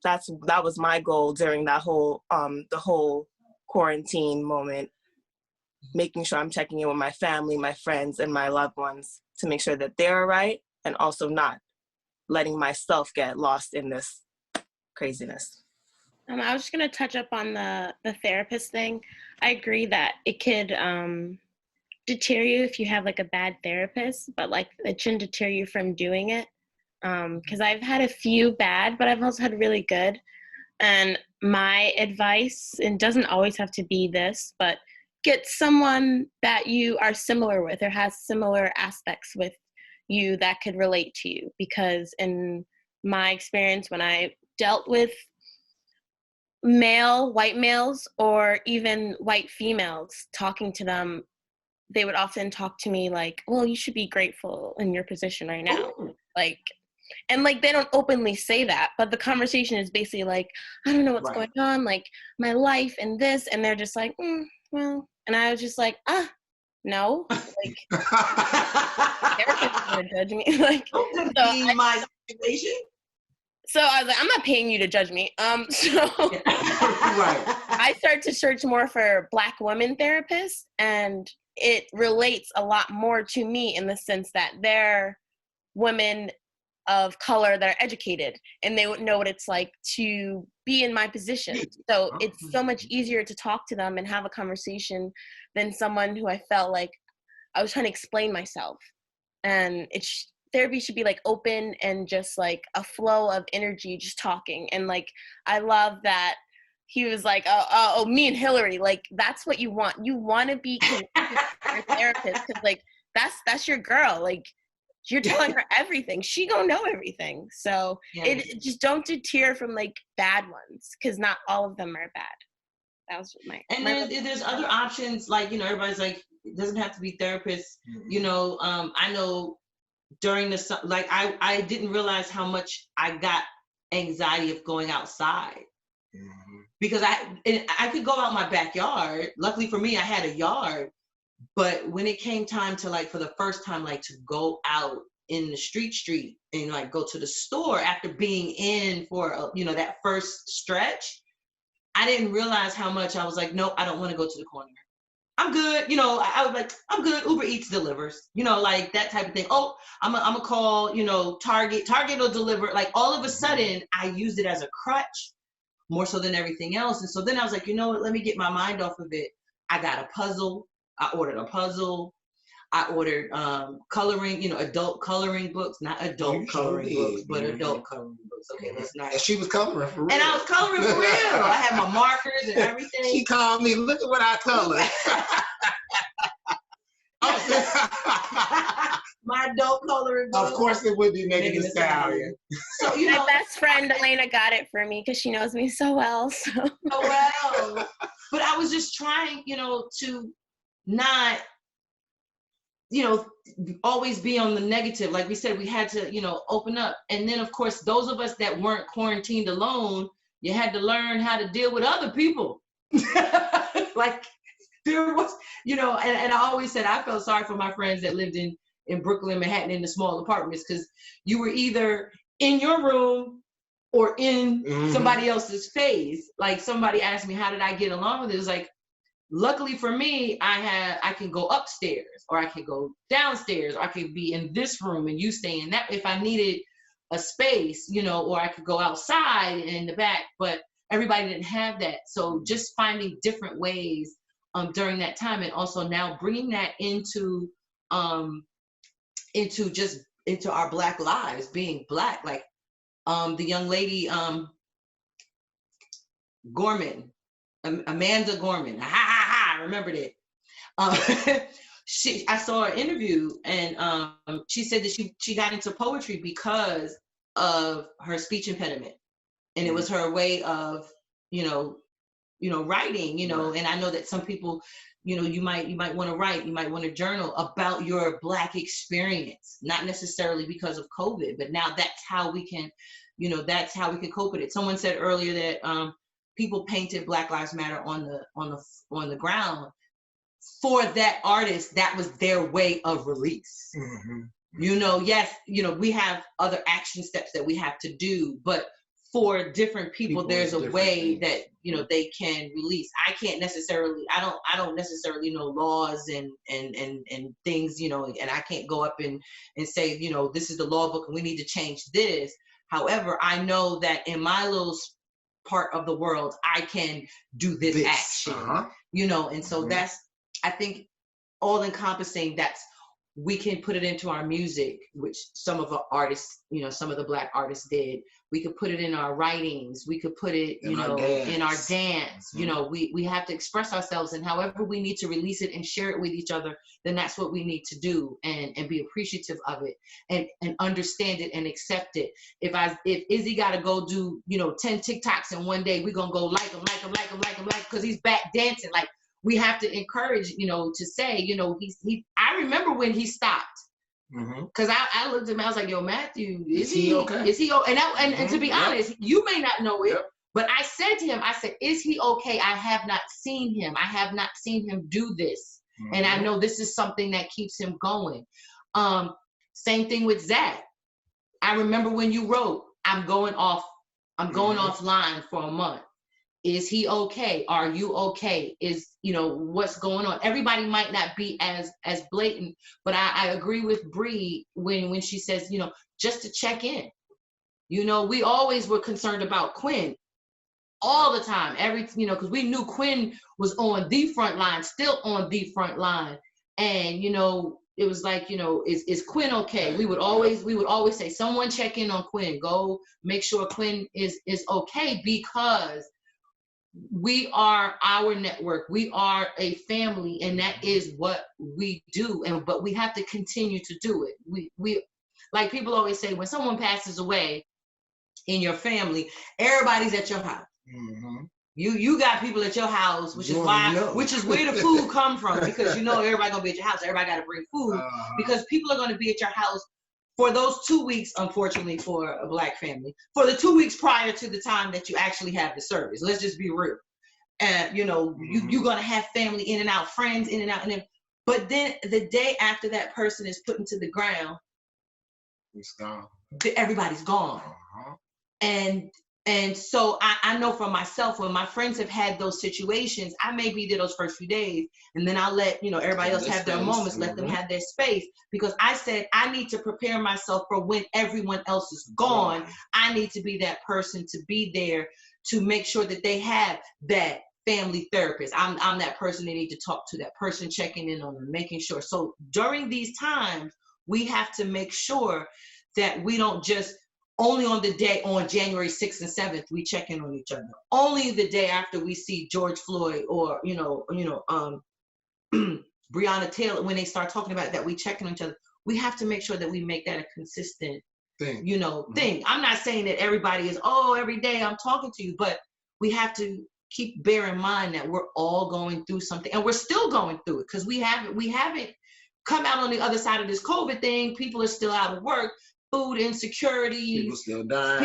that was my goal during that whole the whole quarantine moment, making sure I'm checking in with my family, my friends, and my loved ones to make sure that they're all right, and also not letting myself get lost in this craziness. I was just going to touch up on the therapist thing. I agree that it could deter you if you have like a bad therapist, but like it shouldn't deter you from doing it. Because I've had a few bad, but I've also had really good. And my advice, and doesn't always have to be this, but get someone that you are similar with or has similar aspects with you that could relate to you. Because in my experience, when I dealt with white males, or even white females, talking to them, they would often talk to me like, well, you should be grateful in your position right now. Like, and like, they don't openly say that, but the conversation is basically like, I don't know what's going on, like my life and this, and they're just like, well, and I was just like, no, like, therapists gonna judge me, like, my situation. So I was like, I'm not paying you to judge me. I started to search more for Black women therapists, and it relates a lot more to me in the sense that they're women of color that are educated, and they would know what it's like to be in my position. So it's so much easier to talk to them and have a conversation than someone who I felt like I was trying to explain myself. And therapy should be like open and just like a flow of energy, just talking. And like, I love that he was like, oh, me and Hillary, like, that's what you want. You want to be connected to your therapist, because like, that's your girl. Like, you're telling her everything. She gonna know everything. So it just don't deter from like bad ones, because not all of them are bad. That was my. And there's other options, like, you know, everybody's like, it doesn't have to be therapists. You know, I know during the, like, I didn't realize how much I got anxiety of going outside. Because I could go out my backyard. Luckily for me, I had a yard. But when it came time to, like, for the first time, like, to go out in the street and like go to the store after being in for, you know, that first stretch, I didn't realize how much I was like, no, I don't want to go to the corner. I'm good. You know, I was like, I'm good. Uber Eats delivers, you know, like that type of thing. Oh, I'm a call, you know, Target will deliver. Like, all of a sudden I used it as a crutch more so than everything else. And so then I was like, you know what, let me get my mind off of it. I got a puzzle. I ordered a puzzle. I ordered coloring, you know, adult coloring books, not adult coloring books, but adult coloring books. Okay, that's nice. And she was coloring for real. And I was coloring for real. I had my markers and everything. She called me, look at what I colored. My adult coloring book. Of course it would be Megan Thee Stallion. So, you know, my best friend Elena got it for me because she knows me so well. So well. But I was just trying, you know, to not, you know, always be on the negative. Like we said, we had to, you know, open up. And then, of course, those of us that weren't quarantined alone, you had to learn how to deal with other people. Like, there was, you know, and I always said I felt sorry for my friends that lived in Brooklyn, Manhattan, in the small apartments, because you were either in your room or in somebody else's phase. Like, somebody asked me, how did I get along with it? It was like, luckily for me, I can go upstairs, or I can go downstairs, or I could be in this room and you stay in that if I needed a space, you know, or I could go outside in the back, but everybody didn't have that. So just finding different ways during that time, and also now bringing that into our Black lives, being Black, like the young lady Gorman, Amanda Gorman. I remembered it. I saw her interview, and she said that she got into poetry because of her speech impediment, and it was her way of, you know, writing, you know. And I know that some people, you know, you might want to write, you might want to journal about your Black experience, not necessarily because of COVID, but now that's how we can, you know, that's how we can cope with it. Someone said earlier that people painted Black Lives Matter on the ground. For that artist, that was their way of release. You know, yes, you know, we have other action steps that we have to do, but for different people there's a way that, you know, they can release. I don't necessarily know laws and things, you know, and I can't go up and say, you know, this is the law book and we need to change this. However, I know that in my little part of the world, I can do this action, you know, and so that's, I think, all encompassing. That's, we can put it into our music, which some of our artists, you know, some of the Black artists did. We could put it in our writings. We could put it, you know, in our dance. You know, we have to express ourselves, and however we need to release it and share it with each other, then that's what we need to do, and be appreciative of it, and understand it and accept it. If Izzy got to go do, you know, 10 TikToks in one day, we're going to go like him, because he's back dancing. Like, we have to encourage, you know, to say, you know, I remember when he stopped. Because I looked at him, I was like, yo, Matthew, is he okay? Is he okay? And to be honest, you may not know it, but I said to him, I said, is he okay? I have not seen him. I have not seen him do this. And I know this is something that keeps him going. Same thing with Zach. I remember when you wrote, I'm going offline for a month. Is he okay? Are you okay? Is, you know, what's going on? Everybody might not be as blatant, but I agree with Bree when she says, you know, just to check in. You know, we always were concerned about Quinn all the time. Because we knew Quinn was on the front line, still on the front line. And, you know, it was like, you know, is Quinn okay? We would always say, someone check in on Quinn. Go make sure Quinn is okay, because we are our network. We are a family, and that is what we do. But we have to continue to do it. We like people always say, when someone passes away in your family, everybody's at your house. Mm-hmm. You got people at your house, which is where the food come from, because you know everybody gonna be at your house. Everybody got to bring food because people are going to be at your house for those 2 weeks. Unfortunately, for a Black family, for the 2 weeks prior to the time that you actually have the service. Let's just be real. And you know, you're going to have family in and out, friends in and out, but then the day after that person is put into the ground, it's gone. Everybody's gone. And so I know for myself, when my friends have had those situations, I may be there those first few days, and then I'll let, you know, everybody else have their moments, let them have their space, because I said I need to prepare myself for when everyone else is gone. I need to be that person to be there to make sure that they have that family therapist. I'm that person they need to talk to, that person checking in on them, making sure. So during these times, we have to make sure that we don't just only on the day on January 6th and 7th, we check in on each other. Only the day after we see George Floyd or, Breonna Taylor, when they start talking about that, we check in on each other. We have to make sure that we make that a consistent thing. Thing. I'm not saying that everybody is, every day I'm talking to you, but we have to bear in mind that we're all going through something, and we're still going through it, because we haven't come out on the other side of this COVID thing. People are still out of work. Food insecurity. People still dying.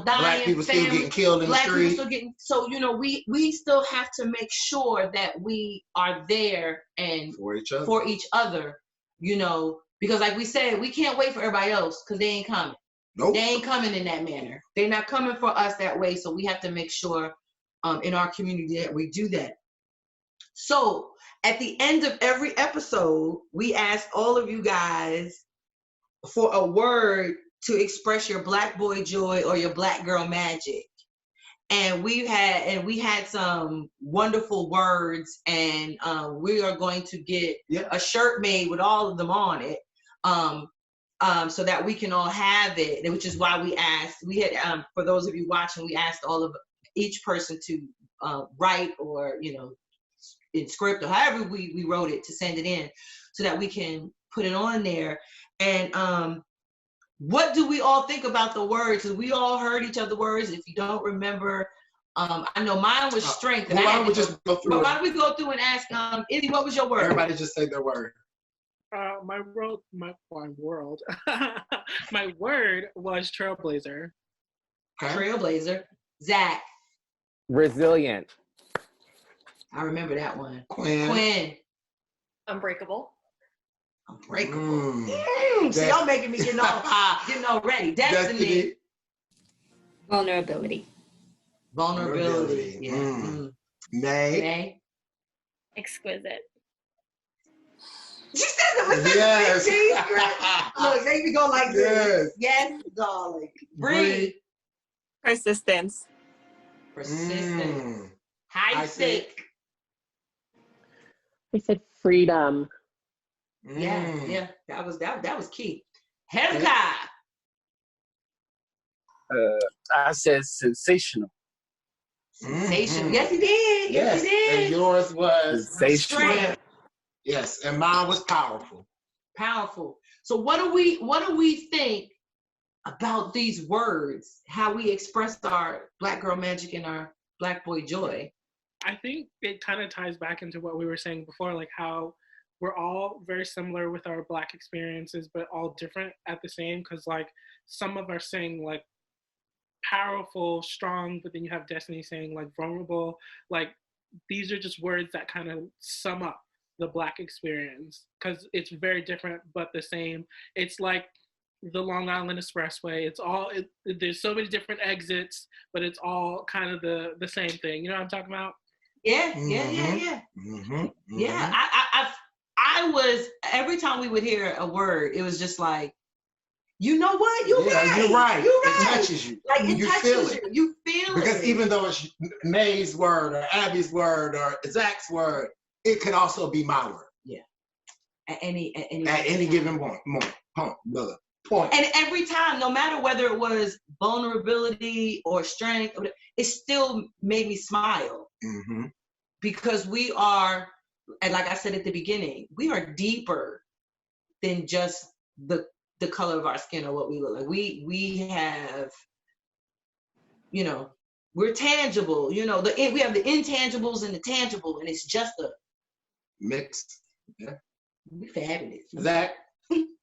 Black people still getting killed in the street. So, you know, we still have to make sure that we are there and for each other, you know, because like we said, we can't wait for everybody else, because they ain't coming. Nope. They ain't coming in that manner. They're not coming for us that way. So we have to make sure in our community that we do that. So at the end of every episode, we ask all of you guys for a word to express your Black boy joy or your Black girl magic. And we had some wonderful words, and we are going to get a shirt made with all of them on it, so that we can all have it, which is why we had, for those of you watching, we asked each person to write, or, you know, in script or however we wrote it, to send it in so that we can put it on there. And what do we all think about the words? Because we all heard each other's words. If you don't remember, I know mine was strength. And why don't we just go through? Why don't we go through and ask Izzy, what was your word? Everybody just say their word. My word was trailblazer. Okay. Trailblazer. Zach. Resilient. I remember that one. Quinn. Unbreakable. Unbreakable. See, y'all making me getting all ready. Destiny. Vulnerability. Yeah. May. Exquisite. She said it with yes. Look, they can go like this. Yes, darling. Breathe. Persistence. High sick. I said freedom. Yeah. That was key. Hezekiah. I said sensational. Sensational. Yes, he did. Yes, he did. And yours was sensational. Yes, and mine was powerful. Powerful. So what do we think about these words? How we express our Black girl magic and our Black boy joy? I think it kind of ties back into what we were saying before, like how we're all very similar with our Black experiences, but all different at the same. Because like some of us saying like powerful, strong, but then you have Destiny saying like vulnerable. Like these are just words that kind of sum up the Black experience, because it's very different but the same. It's like the Long Island Expressway. It's all, there's so many different exits, but it's all kind of the same thing. You know what I'm talking about? Yeah. I was, every time we would hear a word, it was just like, you know what? You're right. You're right. It touches you. Like it you touches feel you. it. You feel because it. even though it's May's word or Abby's word or Zach's word, it could also be my word. Yeah. At any given point. And every time, no matter whether it was vulnerability or strength, it still made me smile. Mm-hmm. Because we are, and like I said at the beginning, we are deeper than just the color of our skin or what we look like. We have, you know, we're tangible. You know, we have the intangibles and the tangible, and it's just a mix. Yeah. We fabulous. Zach?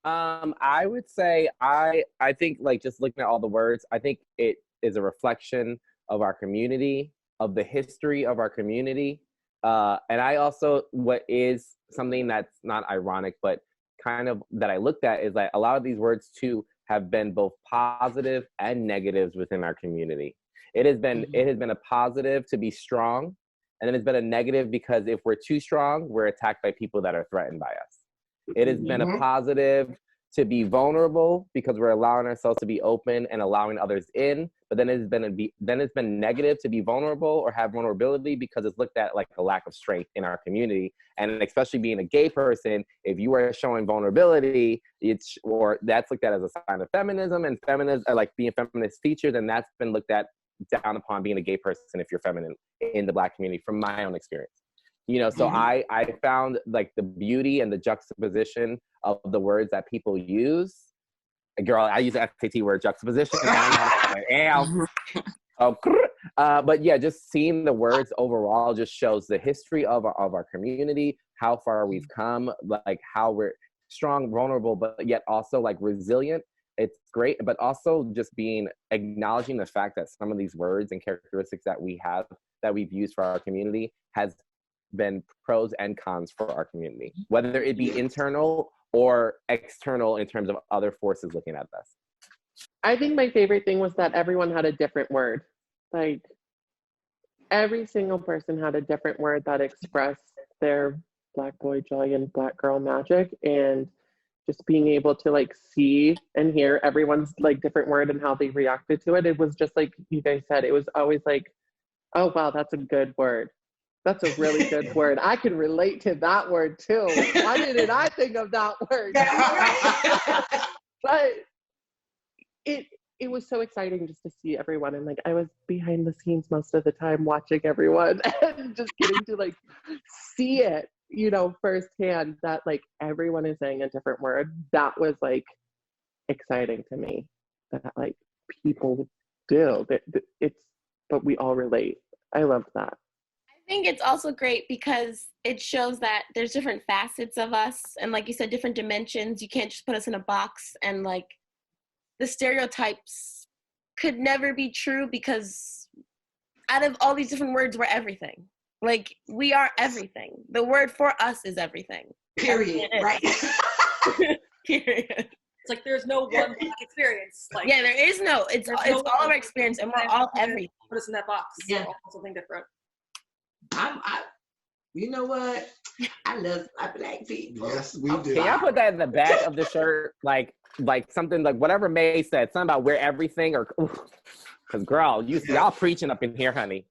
I would say I think, like, just looking at all the words, I think it is a reflection of our community, of the history of our community. And I also, what is something that's not ironic, but kind of that I looked at, is that a lot of these words too have been both positive and negatives within our community. It has been a positive to be strong, and then it's been a negative because if we're too strong, we're attacked by people that are threatened by us. It has been a positive to be vulnerable because we're allowing ourselves to be open and allowing others in. But then it's been negative to be vulnerable or have vulnerability because it's looked at like a lack of strength in our community. And especially being a gay person, if you are showing vulnerability, that's looked at as a sign of feminism, and like being feminist features, and that's been looked at down upon being a gay person if you're feminine in the Black community, from my own experience. You know, so I found like the beauty and the juxtaposition of the words that people use. Girl, I use the SAT word juxtaposition. But yeah, just seeing the words overall just shows the history of our community, how far we've come, like how we're strong, vulnerable, but yet also like resilient. It's great, but also just acknowledging the fact that some of these words and characteristics that we've used for our community has been pros and cons for our community, whether it be internal or external in terms of other forces looking at us. I think my favorite thing was that everyone had a different word. Like, every single person had a different word that expressed their Black boy joy and Black girl magic, and just being able to like see and hear everyone's like different word and how they reacted to it. It was just like you guys said, it was always like, oh wow, that's a good word. That's a really good word. I can relate to that word too. Why didn't I think of that word? But it was so exciting just to see everyone. And like, I was behind the scenes most of the time watching everyone and just getting to like see it, you know, firsthand, that like everyone is saying a different word. That was like exciting to me, that like people do. But we all relate. I loved that. I think it's also great because it shows that there's different facets of us, and like you said, different dimensions. You can't just put us in a box, and like the stereotypes could never be true, because out of all these different words, we're everything. Like, we are everything. The word for us is everything. Period. Right. Period. It's like there's no one experience. Like, yeah, there is no. It's all of our experience, and we're all everything. Put us in that box. Yeah. All something different. You know what? I love my Black people. Yes, we do. Can y'all put that in the back of the shirt? Like something like whatever May said, something about we're everything, or because girl, y'all preaching up in here, honey.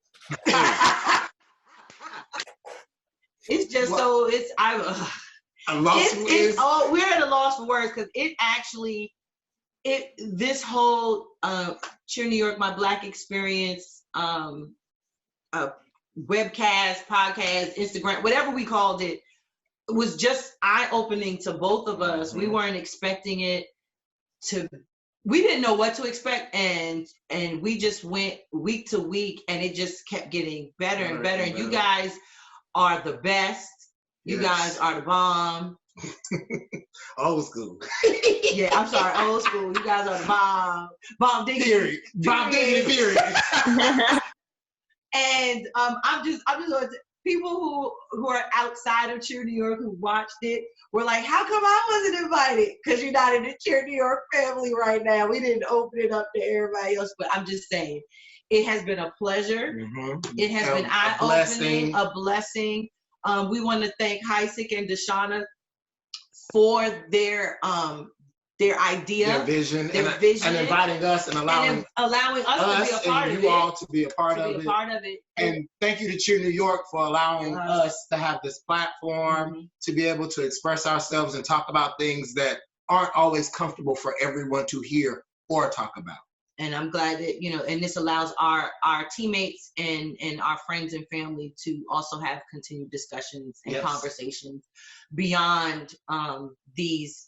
It's just so I'm lost. We're at a loss for words, because this whole Cheer New York, My Black Experience, webcast, podcast, Instagram, whatever we called it, was just eye-opening to both of us. We weren't expecting it we didn't know what to expect, and we just went week to week, and it just kept getting better and better. And you guys are the best. You guys are the bomb. Old school. Yeah, I'm sorry, old school. You guys are the bomb. Bomb diggity. Bomb diggity. Period. And I'm just people who are outside of Cheer New York who watched it were like, how come I wasn't invited? Because you're not in the Cheer New York family right now. We didn't open it up to everybody else. But I'm just saying, it has been a pleasure. It has been eye-opening, a blessing. We want to thank Heisek and Deshauna for their idea, their vision, and inviting us and allowing us to be a part of it. You all to be a part of it. And thank you to Cheer New York for allowing us to have this platform to be able to express ourselves and talk about things that aren't always comfortable for everyone to hear or talk about. And I'm glad that, and this allows our teammates and our friends and family to also have continued discussions and conversations beyond these,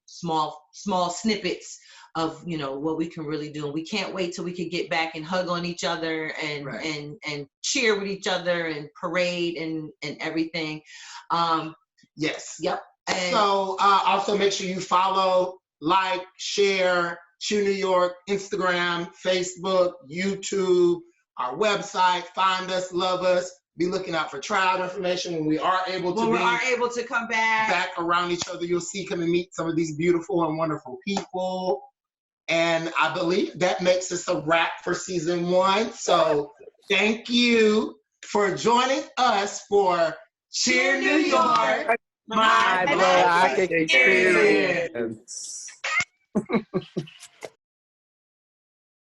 small snippets of, what we can really do. And we can't wait till we can get back and hug on each other and cheer with each other and parade and everything. Yes. Yep. And so also make sure you follow, like, share Cheer New York, Instagram, Facebook, YouTube, our website. Find us, love us. Be looking out for trial information when we are able to come back around each other. You'll see, come and meet some of these beautiful and wonderful people. And I believe that makes us a wrap for season 1. So thank you for joining us for Cheer New York, my Black experience.